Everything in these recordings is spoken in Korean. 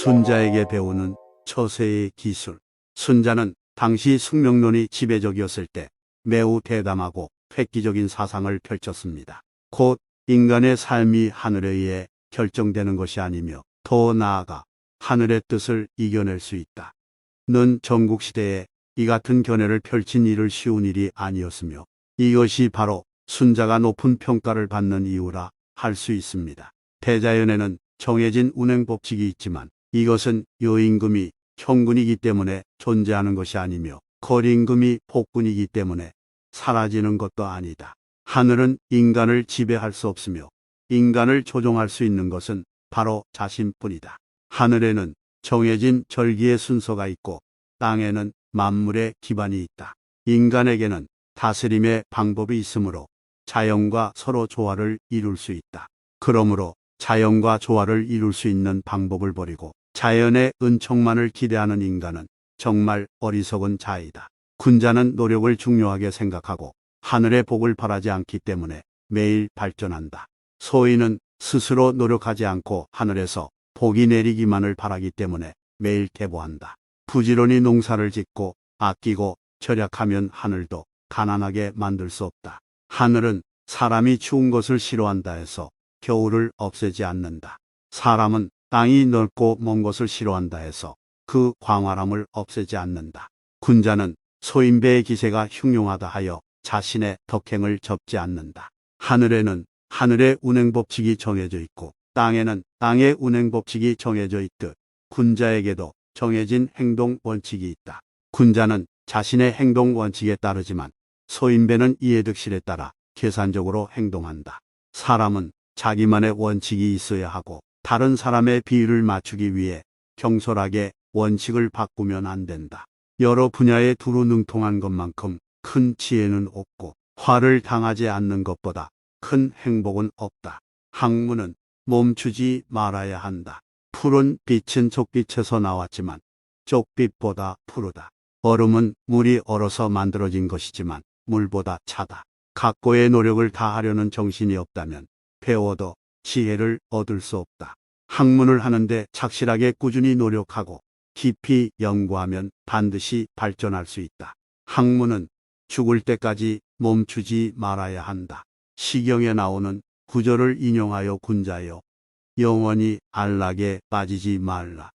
순자에게 배우는 처세의 기술. 순자는 당시 숙명론이 지배적이었을 때 매우 대담하고 획기적인 사상을 펼쳤습니다. 곧 인간의 삶이 하늘에 의해 결정되는 것이 아니며 더 나아가 하늘의 뜻을 이겨낼 수 있다. 는 전국시대에 이 같은 견해를 펼친 일을 쉬운 일이 아니었으며 이것이 바로 순자가 높은 평가를 받는 이유라 할 수 있습니다. 대자연에는 정해진 운행법칙이 있지만 이것은 요임금이 형군이기 때문에 존재하는 것이 아니며 거림금이 복군이기 때문에 사라지는 것도 아니다. 하늘은 인간을 지배할 수 없으며 인간을 조종할 수 있는 것은 바로 자신뿐이다. 하늘에는 정해진 절기의 순서가 있고 땅에는 만물의 기반이 있다. 인간에게는 다스림의 방법이 있으므로 자연과 서로 조화를 이룰 수 있다. 그러므로 자연과 조화를 이룰 수 있는 방법을 버리고 자연의 은총만을 기대하는 인간은 정말 어리석은 자이다. 군자는 노력을 중요하게 생각하고 하늘의 복을 바라지 않기 때문에 매일 발전한다. 소인은 스스로 노력하지 않고 하늘에서 복이 내리기만을 바라기 때문에 매일 계보한다. 부지런히 농사를 짓고 아끼고 절약하면 하늘도 가난하게 만들 수 없다. 하늘은 사람이 추운 것을 싫어한다 해서 겨울을 없애지 않는다. 사람은 땅이 넓고 먼 것을 싫어한다 해서 그 광활함을 없애지 않는다. 군자는 소인배의 기세가 흉흉하다 하여 자신의 덕행을 접지 않는다. 하늘에는 하늘의 운행법칙이 정해져 있고 땅에는 땅의 운행법칙이 정해져 있듯 군자에게도 정해진 행동 원칙이 있다. 군자는 자신의 행동 원칙에 따르지만 소인배는 이해 득실에 따라 계산적으로 행동한다. 사람은 자기만의 원칙이 있어야 하고 다른 사람의 비위를 맞추기 위해 경솔하게 원칙을 바꾸면 안 된다. 여러 분야에 두루 능통한 것만큼 큰 지혜는 없고 화를 당하지 않는 것보다 큰 행복은 없다. 학문은 멈추지 말아야 한다. 푸른 빛은 족빛에서 나왔지만 족빛보다 푸르다. 얼음은 물이 얼어서 만들어진 것이지만 물보다 차다. 각고의 노력을 다하려는 정신이 없다면 배워도 지혜를 얻을 수 없다. 학문을 하는데 착실하게 꾸준히 노력하고 깊이 연구하면 반드시 발전할 수 있다. 학문은 죽을 때까지 멈추지 말아야 한다. 시경에 나오는 구절을 인용하여 군자여 영원히 안락에 빠지지 말라.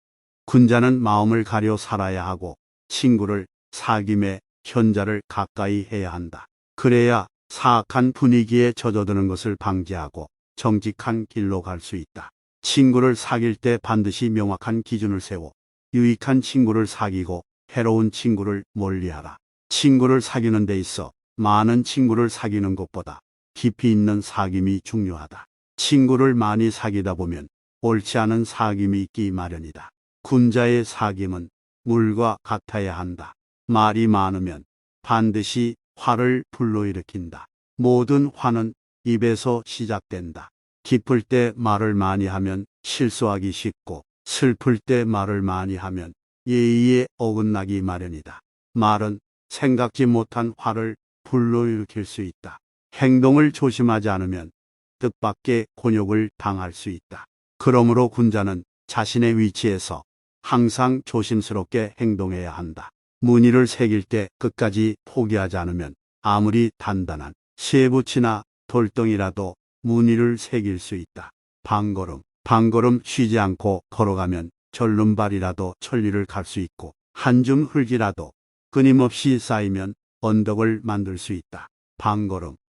군자는 마음을 가려 살아야 하고 친구를 사귐에 현자를 가까이 해야 한다. 그래야 사악한 분위기에 젖어드는 것을 방지하고 정직한 길로 갈 수 있다. 친구를 사귈 때 반드시 명확한 기준을 세워 유익한 친구를 사귀고 해로운 친구를 멀리하라. 친구를 사귀는 데 있어 많은 친구를 사귀는 것보다 깊이 있는 사귐이 중요하다. 친구를 많이 사귀다 보면 옳지 않은 사귐이 있기 마련이다. 군자의 사귐은 물과 같아야 한다. 말이 많으면 반드시 화를 불러일으킨다. 모든 화는 입에서 시작된다. 기쁠 때 말을 많이 하면 실수하기 쉽고 슬플 때 말을 많이 하면 예의에 어긋나기 마련이다. 말은 생각지 못한 화를 불러일으킬 수 있다. 행동을 조심하지 않으면 뜻밖의 곤욕을 당할 수 있다. 그러므로 군자는 자신의 위치에서 항상 조심스럽게 행동해야 한다. 무늬를 새길 때 끝까지 포기하지 않으면 아무리 단단한 쇠붙이나 돌덩이라도 무늬를 새길 수 있다. 방걸음 쉬지 않고 걸어가면 절름발이라도 천리를 갈 수 있고 한 줌 흙이라도 끊임없이 쌓이면 언덕을 만들 수 있다.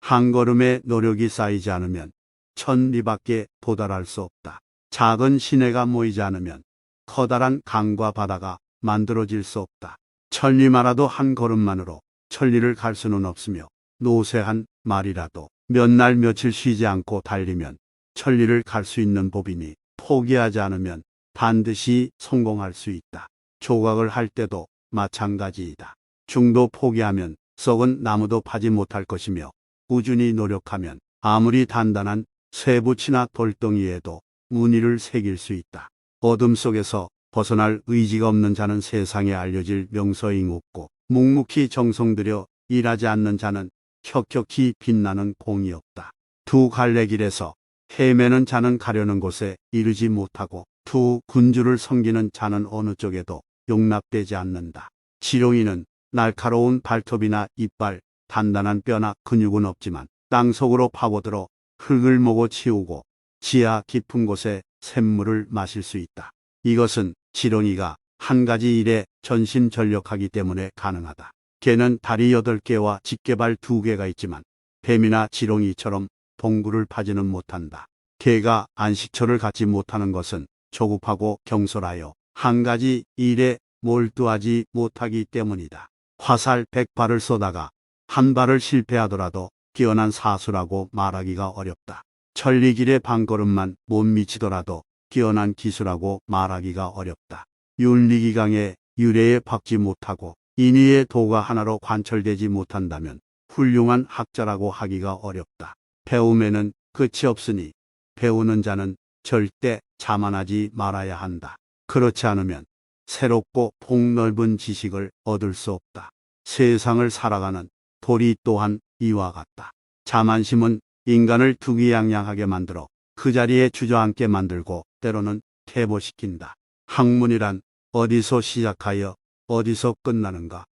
한 걸음의 노력이 쌓이지 않으면 천리밖에 도달할 수 없다. 작은 시내가 모이지 않으면 커다란 강과 바다가 만들어질 수 없다. 천리마라도 한 걸음만으로 천리를 갈 수는 없으며 노쇠한 말이라도 몇 날 며칠 쉬지 않고 달리면 천리를 갈 수 있는 법이니 포기하지 않으면 반드시 성공할 수 있다. 조각을 할 때도 마찬가지이다. 중도 포기하면 썩은 나무도 파지 못할 것이며 꾸준히 노력하면 아무리 단단한 쇠붙이나 돌덩이에도 무늬를 새길 수 있다. 어둠 속에서 벗어날 의지가 없는 자는 세상에 알려질 명서잉 없고 묵묵히 정성 들여 일하지 않는 자는 혁혁히 빛나는 공이 없다. 두 갈래 길에서 헤매는 자는 가려는 곳에 이르지 못하고 두 군주를 섬기는 자는 어느 쪽에도 용납되지 않는다. 지룡이는 날카로운 발톱이나 이빨, 단단한 뼈나 근육은 없지만 땅속으로 파고들어 흙을 모고 치우고 지하 깊은 곳에 샘물을 마실 수 있다. 이것은 지렁이가 한 가지 일에 전심전력하기 때문에 가능하다. 개는 다리 8개와 집게발 2개가 있지만 뱀이나 지렁이처럼 동굴을 파지는 못한다. 개가 안식처를 갖지 못하는 것은 조급하고 경솔하여 한 가지 일에 몰두하지 못하기 때문이다. 화살 100발을 쏘다가 한 발을 실패하더라도 뛰어난 사수라고 말하기가 어렵다. 천리길의 반걸음만 못 미치더라도 뛰어난 기수라고 말하기가 어렵다. 윤리기강의 유래에 박지 못하고 인의의 도가 하나로 관철되지 못한다면 훌륭한 학자라고 하기가 어렵다. 배움에는 끝이 없으니 배우는 자는 절대 자만하지 말아야 한다. 그렇지 않으면 새롭고 폭넓은 지식을 얻을 수 없다. 세상을 살아가는 도리 또한 이와 같다. 자만심은 인간을 투기양양하게 만들어 그 자리에 주저앉게 만들고 때로는 퇴보시킨다. 학문이란 어디서 시작하여 어디서 끝나는가?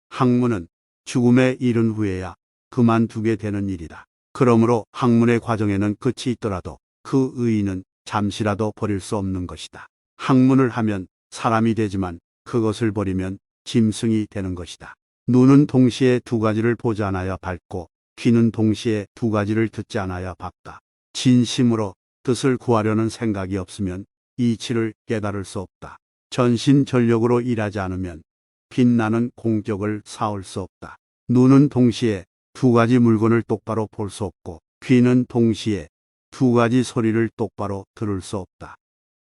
학문은 죽음에 이른 후에야 그만두게 되는 일이다. 그러므로 학문의 과정에는 끝이 있더라도 그 의의는 잠시라도 버릴 수 없는 것이다. 학문을 하면 사람이 되지만 그것을 버리면 짐승이 되는 것이다. 눈은 동시에 두 가지를 보지 않아야 밝고 귀는 동시에 두 가지를 듣지 않아야 밝다. 진심으로 뜻을 구하려는 생각이 없으면 이치를 깨달을 수 없다. 전심전력으로 일하지 않으면 빛나는 공적을 쌓을 수 없다. 눈은 동시에 두 가지 물건을 똑바로 볼 수 없고 귀는 동시에 두 가지 소리를 똑바로 들을 수 없다.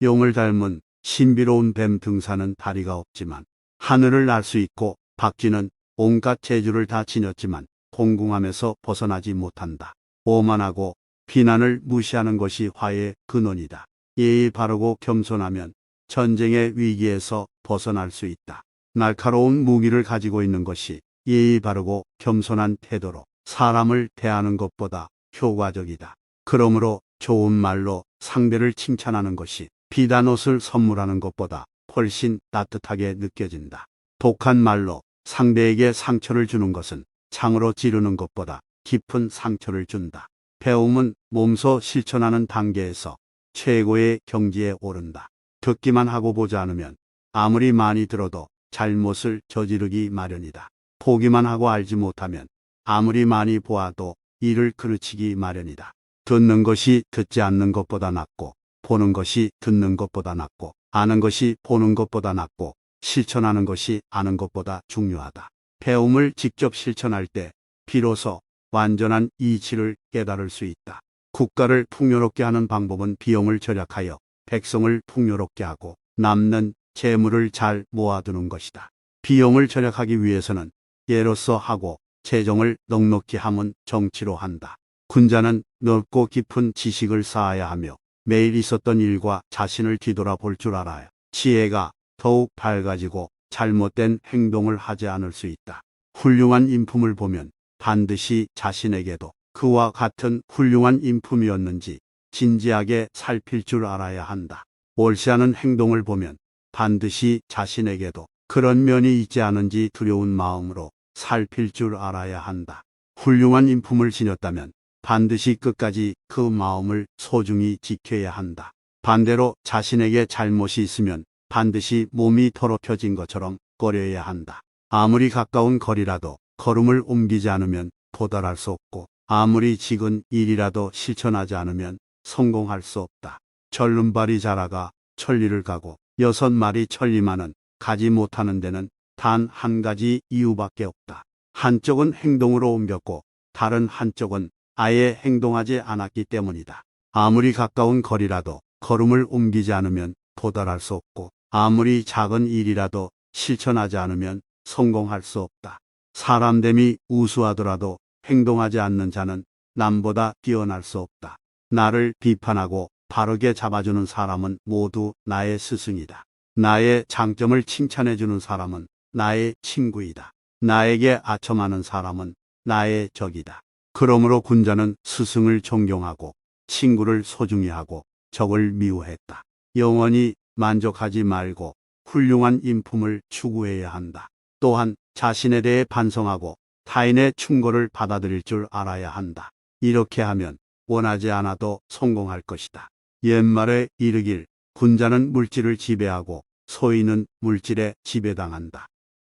용을 닮은 신비로운 뱀 등산은 다리가 없지만 하늘을 날 수 있고 박쥐는 온갖 재주를 다 지녔지만 공궁함에서 벗어나지 못한다. 오만하고 비난을 무시하는 것이 화의 근원이다. 예의 바르고 겸손하면 전쟁의 위기에서 벗어날 수 있다. 날카로운 무기를 가지고 있는 것이 예의 바르고 겸손한 태도로 사람을 대하는 것보다 효과적이다. 그러므로 좋은 말로 상대를 칭찬하는 것이 비단 옷을 선물하는 것보다 훨씬 따뜻하게 느껴진다. 독한 말로 상대에게 상처를 주는 것은 창으로 찌르는 것보다 깊은 상처를 준다. 배움은 몸소 실천하는 단계에서 최고의 경지에 오른다. 듣기만 하고 보지 않으면 아무리 많이 들어도 잘못을 저지르기 마련이다. 보기만 하고 알지 못하면 아무리 많이 보아도 이를 그르치기 마련이다. 듣는 것이 듣지 않는 것보다 낫고 보는 것이 듣는 것보다 낫고 아는 것이 보는 것보다 낫고 실천하는 것이 아는 것보다 중요하다. 배움을 직접 실천할 때 비로소 완전한 이치를 깨달을 수 있다. 국가를 풍요롭게 하는 방법은 비용을 절약하여 백성을 풍요롭게 하고 남는 재물을 잘 모아두는 것이다. 비용을 절약하기 위해서는 예로서 하고 재정을 넉넉히 함은 정치로 한다. 군자는 넓고 깊은 지식을 쌓아야 하며 매일 있었던 일과 자신을 뒤돌아볼 줄 알아야 지혜가 더욱 밝아지고 잘못된 행동을 하지 않을 수 있다. 훌륭한 인품을 보면 반드시 자신에게도 그와 같은 훌륭한 인품이었는지 진지하게 살필 줄 알아야 한다. 옳지 않은 행동을 보면 반드시 자신에게도 그런 면이 있지 않은지 두려운 마음으로 살필 줄 알아야 한다. 훌륭한 인품을 지녔다면 반드시 끝까지 그 마음을 소중히 지켜야 한다. 반대로 자신에게 잘못이 있으면 반드시 몸이 더럽혀진 것처럼 꺼려야 한다. 아무리 가까운 거리라도 걸음을 옮기지 않으면 도달할 수 없고 아무리 작은 일이라도 실천하지 않으면 성공할 수 없다. 절름발이 자라가 천리를 가고 6마리 천리만은 가지 못하는 데는 단 한 가지 이유밖에 없다. 한쪽은 행동으로 옮겼고 다른 한쪽은 아예 행동하지 않았기 때문이다. 아무리 가까운 거리라도 걸음을 옮기지 않으면 도달할 수 없고 아무리 작은 일이라도 실천하지 않으면 성공할 수 없다. 사람됨이 우수하더라도 행동하지 않는 자는 남보다 뛰어날 수 없다. 나를 비판하고 바르게 잡아주는 사람은 모두 나의 스승이다. 나의 장점을 칭찬해주는 사람은 나의 친구이다. 나에게 아첨하는 사람은 나의 적이다. 그러므로 군자는 스승을 존경하고 친구를 소중히 하고 적을 미워했다. 영원히 만족하지 말고 훌륭한 인품을 추구해야 한다. 또한 자신에 대해 반성하고 타인의 충고를 받아들일 줄 알아야 한다. 이렇게 하면 원하지 않아도 성공할 것이다. 옛말에 이르길 군자는 물질을 지배하고 소인은 물질에 지배당한다.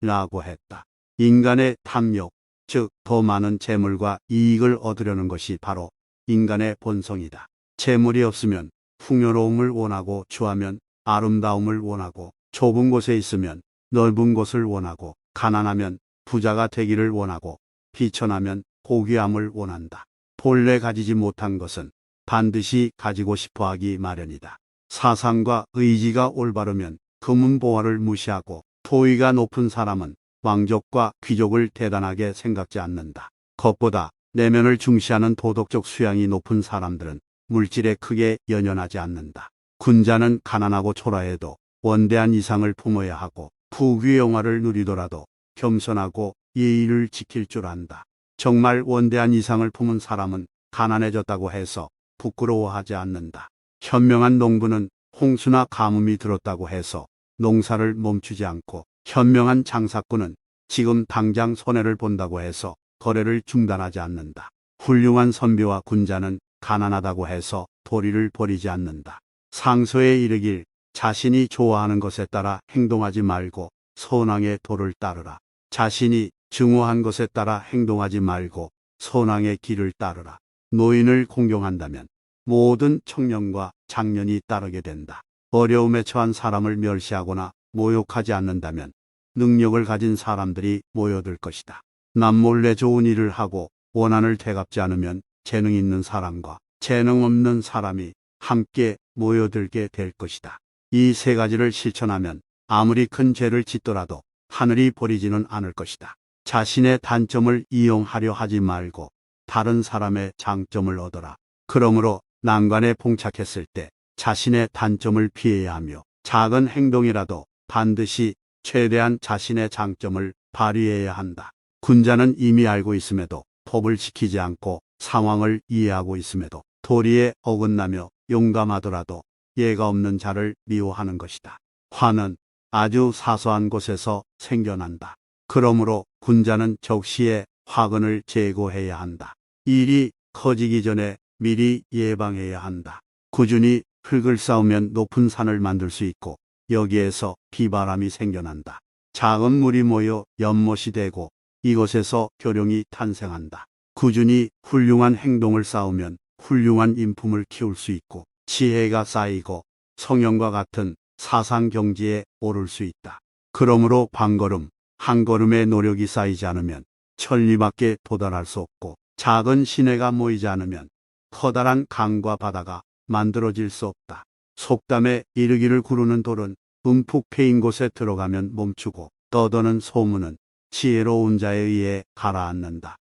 라고 했다. 인간의 탐욕, 즉 더 많은 재물과 이익을 얻으려는 것이 바로 인간의 본성이다. 재물이 없으면 풍요로움을 원하고 추하면 아름다움을 원하고 좁은 곳에 있으면 넓은 곳을 원하고 가난하면 부자가 되기를 원하고 비천하면 고귀함을 원한다. 본래 가지지 못한 것은 반드시 가지고 싶어 하기 마련이다. 사상과 의지가 올바르면 금은보화를 무시하고 도의가 높은 사람은 왕족과 귀족을 대단하게 생각지 않는다. 겉보다 내면을 중시하는 도덕적 수양이 높은 사람들은 물질에 크게 연연하지 않는다. 군자는 가난하고 초라해도 원대한 이상을 품어야 하고 부귀 영화를 누리더라도 겸손하고 예의를 지킬 줄 안다. 정말 원대한 이상을 품은 사람은 가난해졌다고 해서 부끄러워하지 않는다. 현명한 농부는 홍수나 가뭄이 들었다고 해서 농사를 멈추지 않고 현명한 장사꾼은 지금 당장 손해를 본다고 해서 거래를 중단하지 않는다. 훌륭한 선비와 군자는 가난하다고 해서 도리를 버리지 않는다. 상서에 이르길 자신이 좋아하는 것에 따라 행동하지 말고 선왕의 도를 따르라. 자신이 증오한 것에 따라 행동하지 말고 선왕의 길을 따르라. 노인을 공경한다면 모든 청년과 장년이 따르게 된다. 어려움에 처한 사람을 멸시하거나 모욕하지 않는다면 능력을 가진 사람들이 모여들 것이다. 남몰래 좋은 일을 하고 원한을 되갚지 않으면 재능 있는 사람과 재능 없는 사람이 함께 모여들게 될 것이다. 이 세 가지를 실천하면 아무리 큰 죄를 짓더라도 하늘이 버리지는 않을 것이다. 자신의 단점을 이용하려 하지 말고 다른 사람의 장점을 얻어라. 그러므로 난관에 봉착했을 때 자신의 단점을 피해야 하며 작은 행동이라도 반드시 최대한 자신의 장점을 발휘해야 한다. 군자는 이미 알고 있음에도 법을 지키지 않고 상황을 이해하고 있음에도 도리에 어긋나며 용감하더라도 예가 없는 자를 미워하는 것이다. 화는 아주 사소한 곳에서 생겨난다. 그러므로 군자는 적시에 화근을 제거해야 한다. 일이 커지기 전에 미리 예방해야 한다. 꾸준히 흙을 쌓으면 높은 산을 만들 수 있고 여기에서 비바람이 생겨난다. 작은 물이 모여 연못이 되고 이곳에서 교룡이 탄생한다. 꾸준히 훌륭한 행동을 쌓으면 훌륭한 인품을 키울 수 있고 지혜가 쌓이고 성령과 같은 사상 경지에 오를 수 있다. 그러므로 반걸음, 한 걸음의 노력이 쌓이지 않으면 천리밖에 도달할 수 없고 작은 시내가 모이지 않으면 커다란 강과 바다가 만들어질 수 없다. 속담에 이르기를 구르는 돌은 움푹 패인 곳에 들어가면 멈추고 떠도는 소문은 지혜로운 자에 의해 가라앉는다.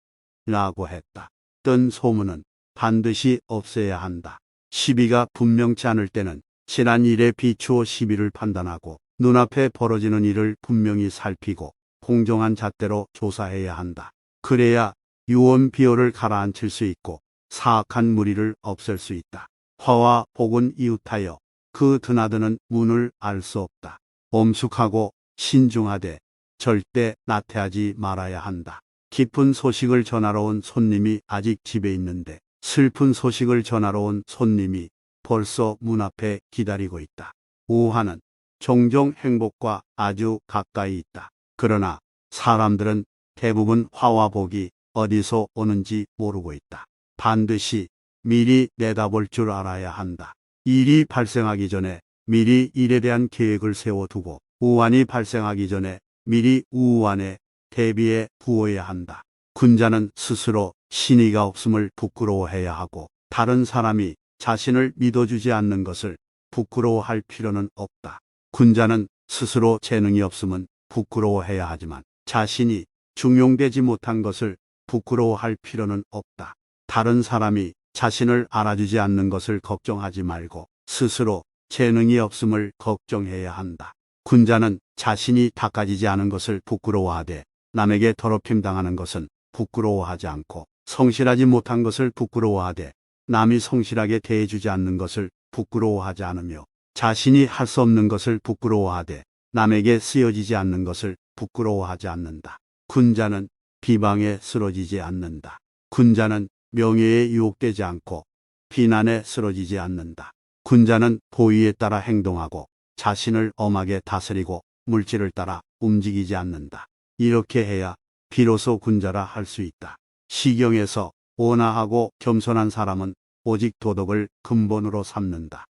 라고 했다. 뜬 소문은 반드시 없애야 한다. 시비가 분명치 않을 때는 지난 일에 비추어 시비를 판단하고 눈앞에 벌어지는 일을 분명히 살피고 공정한 잣대로 조사해야 한다. 그래야 유언 비어를 가라앉힐 수 있고 사악한 무리를 없앨 수 있다. 화와 복은 이웃하여 그 드나드는 문을 알 수 없다. 엄숙하고 신중하되 절대 나태하지 말아야 한다. 기쁜 소식을 전하러 온 손님이 아직 집에 있는데 슬픈 소식을 전하러 온 손님이 벌써 문 앞에 기다리고 있다. 우화는 종종 행복과 아주 가까이 있다. 그러나 사람들은 대부분 화와 복이 어디서 오는지 모르고 있다. 반드시 미리 내다볼 줄 알아야 한다. 일이 발생하기 전에 미리 일에 대한 계획을 세워두고 우환이 발생하기 전에 미리 우환에 대비해 두어야 한다. 군자는 스스로 신의가 없음을 부끄러워해야 하고 다른 사람이 자신을 믿어주지 않는 것을 부끄러워할 필요는 없다. 군자는 스스로 재능이 없음은 부끄러워해야 하지만 자신이 중용되지 못한 것을 부끄러워할 필요는 없다. 다른 사람이 자신을 알아주지 않는 것을 걱정하지 말고 스스로 재능이 없음을 걱정해야 한다. 군자는 자신이 닦아지지 않은 것을 부끄러워하되 남에게 더럽힘 당하는 것은 부끄러워하지 않고 성실하지 못한 것을 부끄러워하되 남이 성실하게 대해주지 않는 것을 부끄러워하지 않으며 자신이 할 수 없는 것을 부끄러워하되 남에게 쓰여지지 않는 것을 부끄러워하지 않는다. 군자는 비방에 쓰러지지 않는다. 군자는 명예에 유혹되지 않고 비난에 쓰러지지 않는다. 군자는 도의에 따라 행동하고 자신을 엄하게 다스리고 물질을 따라 움직이지 않는다. 이렇게 해야 비로소 군자라 할 수 있다. 시경에서 온화하고 겸손한 사람은 오직 도덕을 근본으로 삼는다.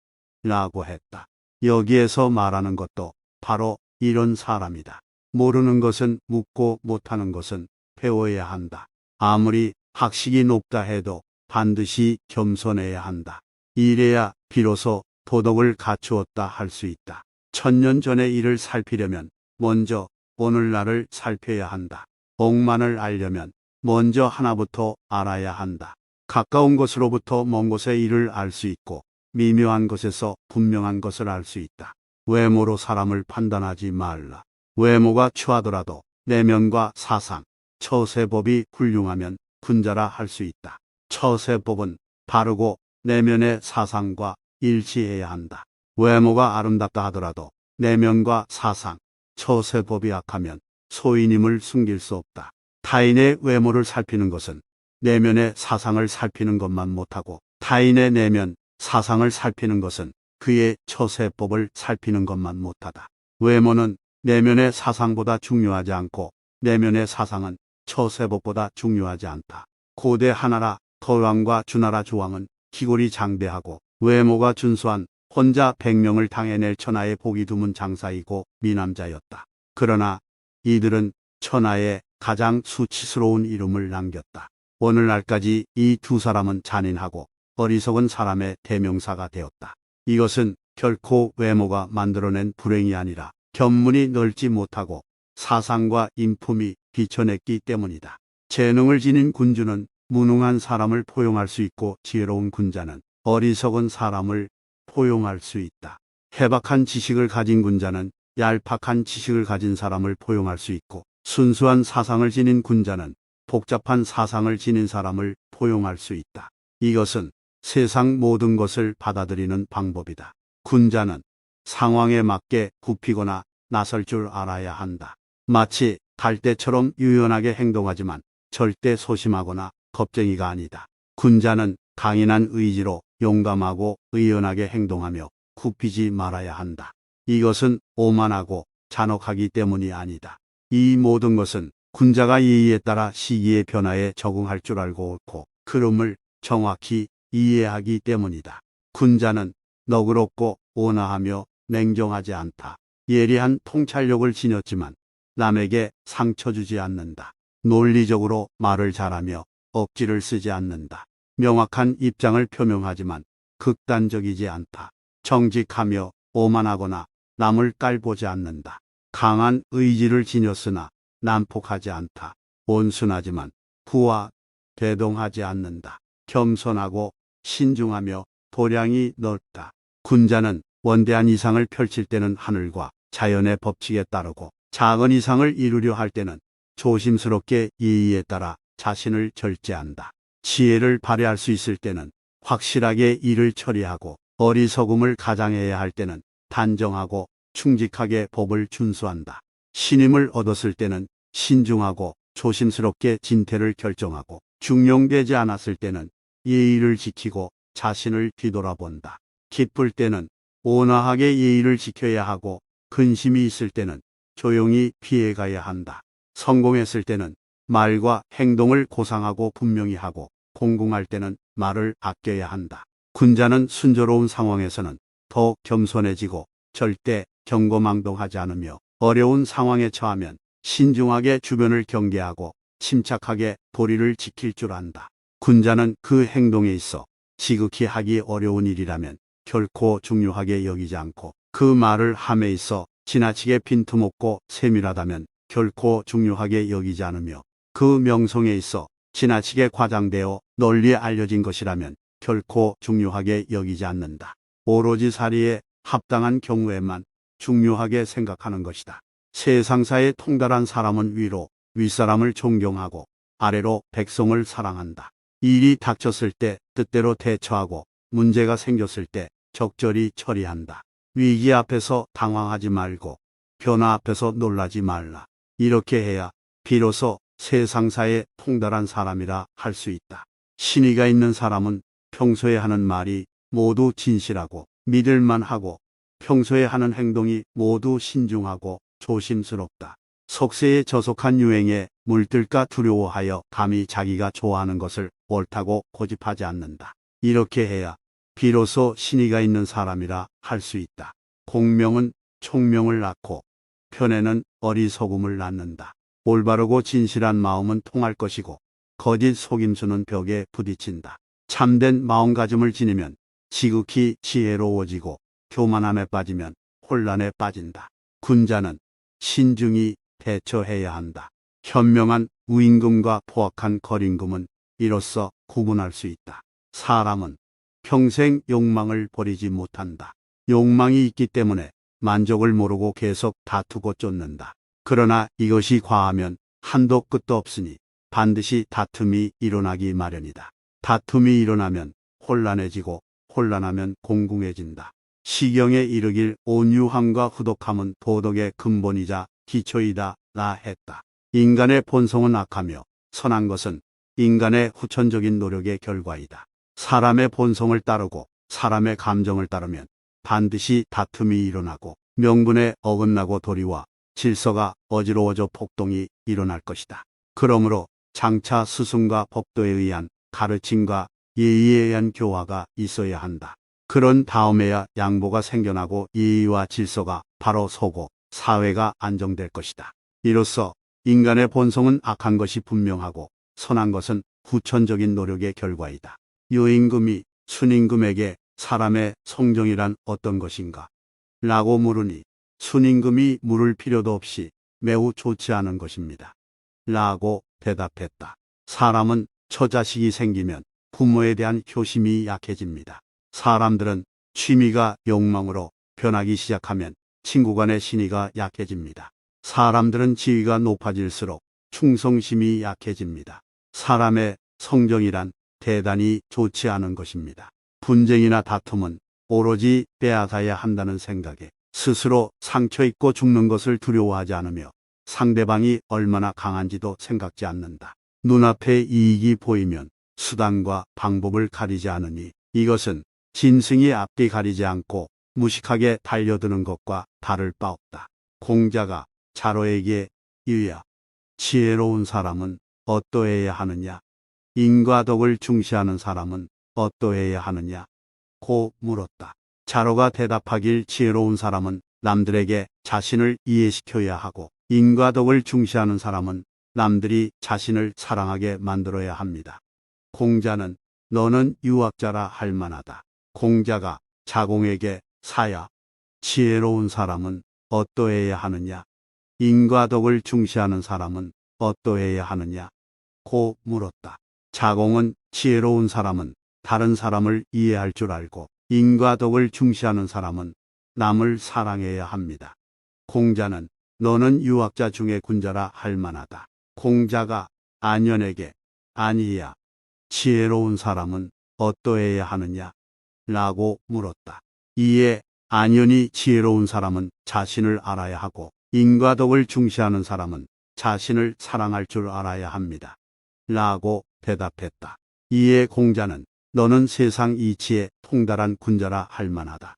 라고 했다. 여기에서 말하는 것도 바로 이런 사람이다. 모르는 것은 묻고 못하는 것은 배워야 한다. 아무리 학식이 높다 해도 반드시 겸손해야 한다. 이래야 비로소 도덕을 갖추었다 할 수 있다. 1000년 전의 일을 살피려면 먼저 오늘날을 살펴야 한다. 억만을 알려면 먼저 하나부터 알아야 한다. 가까운 것으로부터 먼 곳의 일을 알 수 있고 미묘한 것에서 분명한 것을 알 수 있다. 외모로 사람을 판단하지 말라. 외모가 추하더라도 내면과 사상, 처세법이 훌륭하면 군자라 할 수 있다. 처세법은 바르고 내면의 사상과 일치해야 한다. 외모가 아름답다 하더라도 내면과 사상, 처세법이 악하면 소인임을 숨길 수 없다. 타인의 외모를 살피는 것은 내면의 사상을 살피는 것만 못하고 타인의 내면, 사상을 살피는 것은 그의 처세법을 살피는 것만 못하다. 외모는 내면의 사상보다 중요하지 않고 내면의 사상은 처세법보다 중요하지 않다. 고대 하나라 더왕과 주나라 조왕은 기골이 장대하고 외모가 준수한 혼자 100명을 당해낼 천하의 복이 드문 장사이고 미남자였다. 그러나 이들은 천하에 가장 수치스러운 이름을 남겼다. 오늘날까지 이 두 사람은 잔인하고 어리석은 사람의 대명사가 되었다. 이것은 결코 외모가 만들어낸 불행이 아니라 견문이 넓지 못하고 사상과 인품이 비천했기 때문이다. 재능을 지닌 군주는 무능한 사람을 포용할 수 있고 지혜로운 군자는 어리석은 사람을 포용할 수 있다. 해박한 지식을 가진 군자는 얄팍한 지식을 가진 사람을 포용할 수 있고 순수한 사상을 지닌 군자는 복잡한 사상을 지닌 사람을 포용할 수 있다. 이것은 세상 모든 것을 받아들이는 방법이다. 군자는 상황에 맞게 굽히거나 나설 줄 알아야 한다. 마치 갈대처럼 유연하게 행동하지만 절대 소심하거나 겁쟁이가 아니다. 군자는 강인한 의지로 용감하고 의연하게 행동하며 굽히지 말아야 한다. 이것은 오만하고 잔혹하기 때문이 아니다. 이 모든 것은 군자가 예의에 따라 시기의 변화에 적응할 줄 알고 옳고 흐름을 정확히 이해하기 때문이다. 군자는 너그럽고 온화하며 냉정하지 않다. 예리한 통찰력을 지녔지만 남에게 상처 주지 않는다. 논리적으로 말을 잘하며 억지를 쓰지 않는다. 명확한 입장을 표명하지만 극단적이지 않다. 정직하며 오만하거나 남을 깔보지 않는다. 강한 의지를 지녔으나 난폭하지 않다. 온순하지만 부와 대동하지 않는다. 겸손하고 신중하며 도량이 넓다. 군자는 원대한 이상을 펼칠 때는 하늘과 자연의 법칙에 따르고 작은 이상을 이루려 할 때는 조심스럽게 예의에 따라 자신을 절제한다. 지혜를 발휘할 수 있을 때는 확실하게 일을 처리하고 어리석음을 가장해야 할 때는 단정하고 충직하게 법을 준수한다. 신임을 얻었을 때는 신중하고 조심스럽게 진퇴를 결정하고 중용되지 않았을 때는 예의를 지키고 자신을 뒤돌아본다. 기쁠 때는 온화하게 예의를 지켜야 하고 근심이 있을 때는 조용히 피해가야 한다. 성공했을 때는 말과 행동을 고상하고 분명히 하고 공공할 때는 말을 아껴야 한다. 군자는 순조로운 상황에서는 더 겸손해지고 절대 경거망동하지 않으며 어려운 상황에 처하면 신중하게 주변을 경계하고 침착하게 도리를 지킬 줄 안다. 군자는 그 행동에 있어 지극히 하기 어려운 일이라면 결코 중요하게 여기지 않고 그 말을 함에 있어 지나치게 빈틈없고 세밀하다면 결코 중요하게 여기지 않으며 그 명성에 있어 지나치게 과장되어 널리 알려진 것이라면 결코 중요하게 여기지 않는다. 오로지 사리에 합당한 경우에만 중요하게 생각하는 것이다. 세상사에 통달한 사람은 위로 윗사람을 존경하고 아래로 백성을 사랑한다. 일이 닥쳤을 때 뜻대로 대처하고 문제가 생겼을 때 적절히 처리한다. 위기 앞에서 당황하지 말고 변화 앞에서 놀라지 말라. 이렇게 해야 비로소 세상사에 통달한 사람이라 할 수 있다. 신의가 있는 사람은 평소에 하는 말이 모두 진실하고 믿을만하고 평소에 하는 행동이 모두 신중하고 조심스럽다. 속세에 저속한 유행에 물들까 두려워하여 감히 자기가 좋아하는 것을 옳다고 고집하지 않는다. 이렇게 해야 비로소 신의가 있는 사람이라 할 수 있다. 공명은 총명을 낳고 편애는 어리석음을 낳는다. 올바르고 진실한 마음은 통할 것이고 거짓 속임수는 벽에 부딪힌다. 참된 마음가짐을 지니면 지극히 지혜로워지고 교만함에 빠지면 혼란에 빠진다. 군자는 신중히 대처해야 한다. 현명한 우임금과 포악한 거림금은 이로써 구분할 수 있다. 사람은 평생 욕망을 버리지 못한다. 욕망이 있기 때문에 만족을 모르고 계속 다투고 쫓는다. 그러나 이것이 과하면 한도 끝도 없으니 반드시 다툼이 일어나기 마련이다. 다툼이 일어나면 혼란해지고 혼란하면 공공해진다. 시경에 이르길 온유함과 후독함은 도덕의 근본이자 기초이다 라 했다. 인간의 본성은 악하며 선한 것은 인간의 후천적인 노력의 결과이다. 사람의 본성을 따르고 사람의 감정을 따르면 반드시 다툼이 일어나고 명분에 어긋나고 도리와 질서가 어지러워져 폭동이 일어날 것이다. 그러므로 장차 스승과 법도에 의한 가르침과 예의에 의한 교화가 있어야 한다. 그런 다음에야 양보가 생겨나고 예의와 질서가 바로 서고 사회가 안정될 것이다. 이로써 인간의 본성은 악한 것이 분명하고 선한 것은 후천적인 노력의 결과이다. 유임금이 순임금에게 사람의 성정이란 어떤 것인가? 라고 물으니 순임금이 물을 필요도 없이 매우 좋지 않은 것입니다. 라고 대답했다. 사람은 처자식이 생기면 부모에 대한 효심이 약해집니다. 사람들은 취미가 욕망으로 변하기 시작하면 친구 간의 신의가 약해집니다. 사람들은 지위가 높아질수록 충성심이 약해집니다. 사람의 성정이란 대단히 좋지 않은 것입니다. 분쟁이나 다툼은 오로지 빼앗아야 한다는 생각에 스스로 상처 입고 죽는 것을 두려워하지 않으며 상대방이 얼마나 강한지도 생각지 않는다. 눈앞에 이익이 보이면 수단과 방법을 가리지 않으니 이것은 짐승이 앞뒤 가리지 않고 무식하게 달려드는 것과 다를 바 없다. 공자가 자로에게 이르야 지혜로운 사람은 어떠해야 하느냐? 인과덕을 중시하는 사람은 어떠해야 하느냐? 고 물었다. 자로가 대답하길 지혜로운 사람은 남들에게 자신을 이해시켜야 하고 인과덕을 중시하는 사람은 남들이 자신을 사랑하게 만들어야 합니다. 공자는 너는 유학자라 할 만하다. 공자가 자공에게 사야 지혜로운 사람은 어떠해야 하느냐? 인과덕을 중시하는 사람은 어떠해야 하느냐? 고 물었다. 자공은 지혜로운 사람은 다른 사람을 이해할 줄 알고 인과덕을 중시하는 사람은 남을 사랑해야 합니다. 공자는 너는 유학자 중에 군자라 할 만하다. 공자가 안연에게 아니야 지혜로운 사람은 어떠해야 하느냐? 라고 물었다. 이에 안연이 지혜로운 사람은 자신을 알아야 하고 인과덕을 중시하는 사람은 자신을 사랑할 줄 알아야 합니다. 라고 대답했다. 이에 공자는 너는 세상 이치에 통달한 군자라 할 만하다.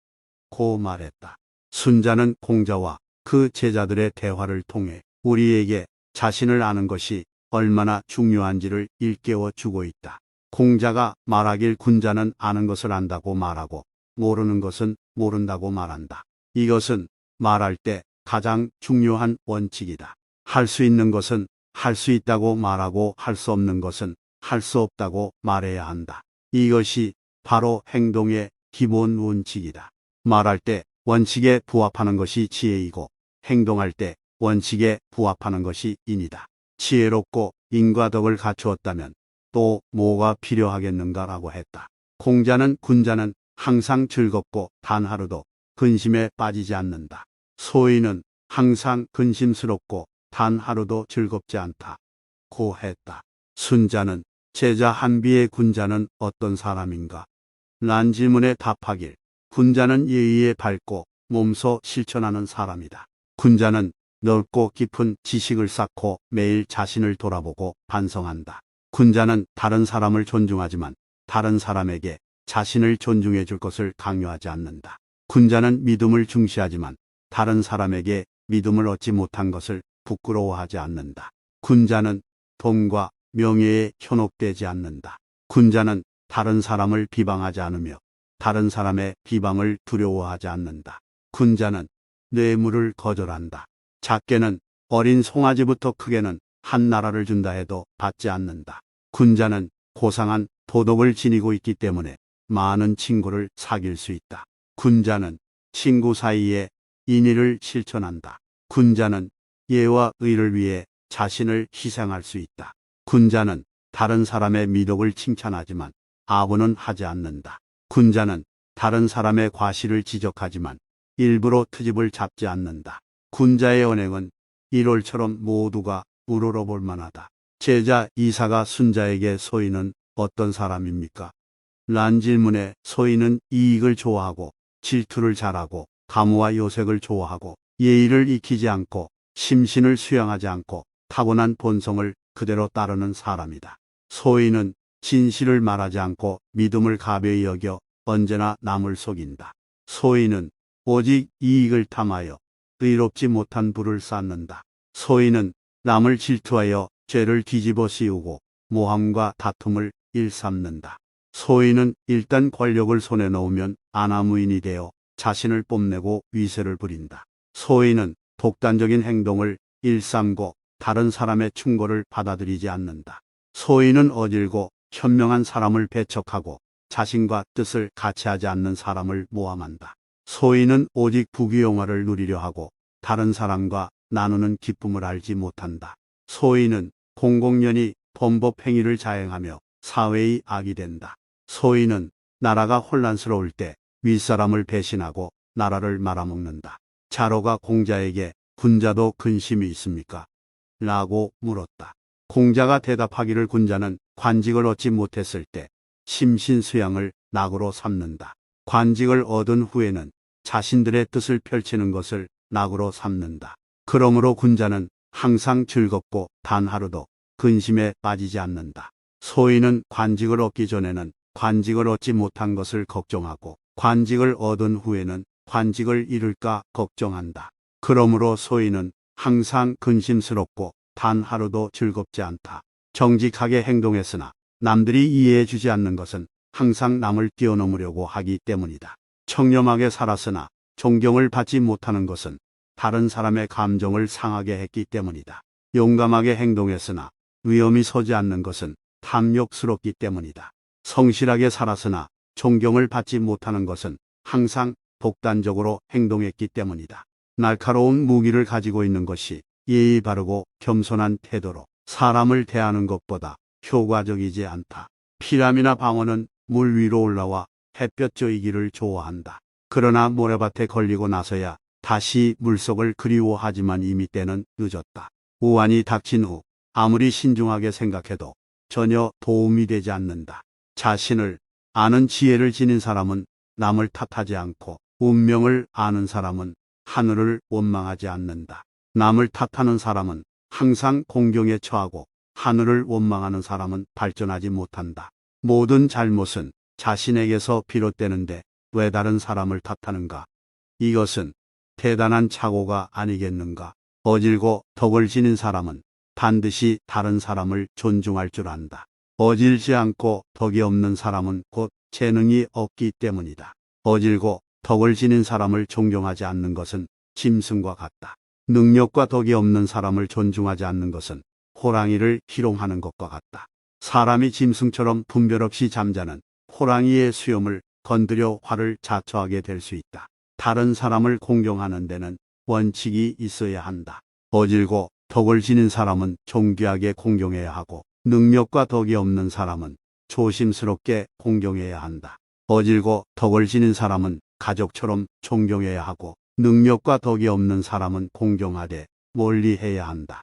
고 말했다. 순자는 공자와 그 제자들의 대화를 통해 우리에게 자신을 아는 것이 얼마나 중요한지를 일깨워 주고 있다. 공자가 말하길 군자는 아는 것을 안다고 말하고 모르는 것은 모른다고 말한다. 이것은 말할 때 가장 중요한 원칙이다. 할 수 있는 것은 할 수 있다고 말하고 할 수 없는 것은 할 수 없다고 말해야 한다. 이것이 바로 행동의 기본 원칙이다. 말할 때 원칙에 부합하는 것이 지혜이고 행동할 때 원칙에 부합하는 것이 인이다. 지혜롭고 인과덕을 갖추었다면 또 뭐가 필요하겠는가라고 했다. 공자는 군자는 항상 즐겁고 단 하루도 근심에 빠지지 않는다. 소인은 항상 근심스럽고 단 하루도 즐겁지 않다. 고 했다. 순자는 제자 한비의 군자는 어떤 사람인가? 란 질문에 답하길 군자는 예의에 밝고 몸소 실천하는 사람이다. 군자는 넓고 깊은 지식을 쌓고 매일 자신을 돌아보고 반성한다. 군자는 다른 사람을 존중하지만 다른 사람에게 자신을 존중해 줄 것을 강요하지 않는다. 군자는 믿음을 중시하지만 다른 사람에게 믿음을 얻지 못한 것을 부끄러워하지 않는다. 군자는 돈과 명예에 현혹되지 않는다. 군자는 다른 사람을 비방하지 않으며 다른 사람의 비방을 두려워하지 않는다. 군자는 뇌물을 거절한다. 작게는 어린 송아지부터 크게는 한 나라를 준다 해도 받지 않는다. 군자는 고상한 도덕을 지니고 있기 때문에 많은 친구를 사귈 수 있다. 군자는 친구 사이에 인의를 실천한다. 군자는 예와 의를 위해 자신을 희생할 수 있다. 군자는 다른 사람의 미덕을 칭찬하지만 아부는 하지 않는다. 군자는 다른 사람의 과실을 지적하지만 일부러 트집을 잡지 않는다. 군자의 언행은 1월처럼 모두가 우러러볼 만하다. 제자 이사가 순자에게 소인은 어떤 사람입니까? 란 질문에 소인은 이익을 좋아하고 질투를 잘하고 가무와 요색을 좋아하고 예의를 익히지 않고 심신을 수양하지 않고 타고난 본성을 그대로 따르는 사람이다. 소인은 진실을 말하지 않고 믿음을 가벼이 여겨 언제나 남을 속인다. 소인은 오직 이익을 탐하여 의롭지 못한 부를 쌓는다. 소인은 남을 질투하여 죄를 뒤집어 씌우고 모함과 다툼을 일삼는다. 소인은 일단 권력을 손에 넣으면 아나무인이 되어 자신을 뽐내고 위세를 부린다. 소인은 독단적인 행동을 일삼고 다른 사람의 충고를 받아들이지 않는다. 소인은 어질고 현명한 사람을 배척하고 자신과 뜻을 같이하지 않는 사람을 모함한다. 소인은 오직 부귀영화를 누리려 하고 다른 사람과 나누는 기쁨을 알지 못한다. 소인은 공공연히 범법 행위를 자행하며 사회의 악이 된다. 소인은 나라가 혼란스러울 때 윗사람을 배신하고 나라를 말아먹는다. 자로가 공자에게 군자도 근심이 있습니까? 라고 물었다. 공자가 대답하기를 군자는 관직을 얻지 못했을 때 심신수양을 낙으로 삼는다. 관직을 얻은 후에는 자신들의 뜻을 펼치는 것을 낙으로 삼는다. 그러므로 군자는 항상 즐겁고 단 하루도 근심에 빠지지 않는다. 소인은 관직을 얻기 전에는 관직을 얻지 못한 것을 걱정하고 관직을 얻은 후에는 관직을 잃을까 걱정한다. 그러므로 소인은 항상 근심스럽고 단 하루도 즐겁지 않다. 정직하게 행동했으나 남들이 이해해 주지 않는 것은 항상 남을 뛰어넘으려고 하기 때문이다. 청렴하게 살았으나 존경을 받지 못하는 것은 다른 사람의 감정을 상하게 했기 때문이다. 용감하게 행동했으나 위험이 서지 않는 것은 탐욕스럽기 때문이다. 성실하게 살았으나 존경을 받지 못하는 것은 항상 독단적으로 행동했기 때문이다. 날카로운 무기를 가지고 있는 것이 예의 바르고 겸손한 태도로 사람을 대하는 것보다 효과적이지 않다. 피람이나 방어는 물 위로 올라와 햇볕 쬐이기를 좋아한다. 그러나 모래밭에 걸리고 나서야 다시 물속을 그리워하지만 이미 때는 늦었다. 우환이 닥친 후 아무리 신중하게 생각해도 전혀 도움이 되지 않는다. 자신을 아는 지혜를 지닌 사람은 남을 탓하지 않고 운명을 아는 사람은 하늘을 원망하지 않는다. 남을 탓하는 사람은 항상 공경에 처하고 하늘을 원망하는 사람은 발전하지 못한다. 모든 잘못은 자신에게서 비롯되는데 왜 다른 사람을 탓하는가? 이것은 대단한 착오가 아니겠는가? 어질고 덕을 지닌 사람은 반드시 다른 사람을 존중할 줄 안다. 어질지 않고 덕이 없는 사람은 곧 재능이 없기 때문이다. 어질고 덕을 지닌 사람을 존경하지 않는 것은 짐승과 같다. 능력과 덕이 없는 사람을 존중하지 않는 것은 호랑이를 희롱하는 것과 같다. 사람이 짐승처럼 분별 없이 잠자는 호랑이의 수염을 건드려 화를 자초하게 될 수 있다. 다른 사람을 공경하는 데는 원칙이 있어야 한다. 어질고 덕을 지닌 사람은 존귀하게 공경해야 하고 능력과 덕이 없는 사람은 조심스럽게 공경해야 한다. 어질고 덕을 지닌 사람은 가족처럼 존경해야 하고 능력과 덕이 없는 사람은 공경하되 멀리해야 한다.